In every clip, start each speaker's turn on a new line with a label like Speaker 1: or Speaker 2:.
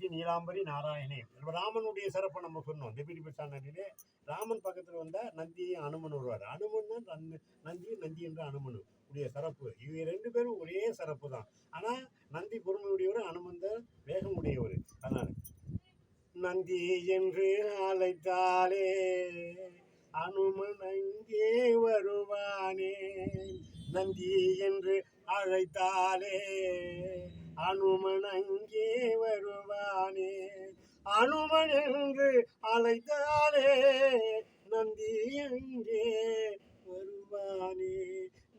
Speaker 1: ஆதிசக்தி நீலாம்பரி நாராயணி. ராமனுடைய சிறப்பை நம்ம சொன்னோம் டெபியூட்டி சேனலிலே. ராமன் பக்கத்தில் வந்தால் நந்தியும் அனுமன் வருவார். அனுமன் தான் நந்தி என்ற அனுமன் உடைய சிறப்பு. இவங்க 2 பேரும் ஒரே சிறப்பு தான். ஆனால் நந்தி பொறுமையுடையவர், அனுமன் தான் வேகம் உடையவர். அதனால் நந்தி என்று அழைத்தாலே அனுமன் அங்கே வருவானே. நந்தி என்று அழைத்தாலே அனுமன் அங்கே வருவானே. அனுமன் என்று அழைத்தாலே நந்தி அங்கே வருவானே.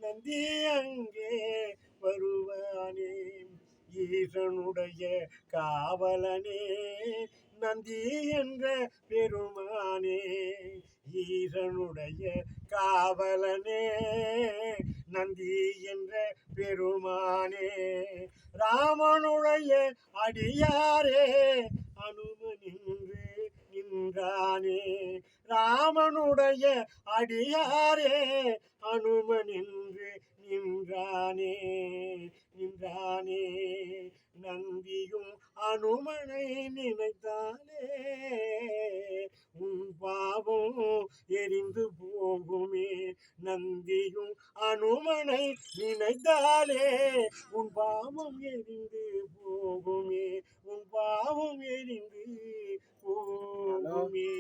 Speaker 1: நந்தி அங்கே வருவானே. ஈசனுடைய காவலனே நந்தி என்ற பெருமானே. ஈசனுடைய காவலனே நந்தி என்ற பெருமானே. ராமனுடைய அடியாரே அனுமன் என்று நின்றானே. ராமனுடைய அடியாரே அனுமன் என்று நின்றானே. நந்தியும் அனுமனை நினைத்தாலே உன் பாவம் எரிந்து போகுமே. நந்தியும் அனுமனை நினைத்தாலே உன் பாவம் எரிந்து போகுமே. உன் பாவம் எரிந்து போகுமே.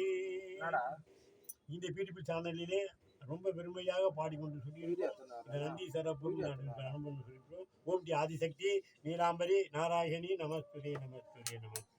Speaker 1: இந்த பிடிப்பு சேனலிலே ரொம்ப பெருமையாக பாடிக்கொண்டு சொல்லியிருக்கோம். நந்தி சிறப்பு அனுபவம் சொல்லியிருக்கிறோம். ஓம் டி ஆதிசக்தி நீலாம்பரி நாராயணி நமஸ்துதே நமஸ்துதே நமஸ்துதே.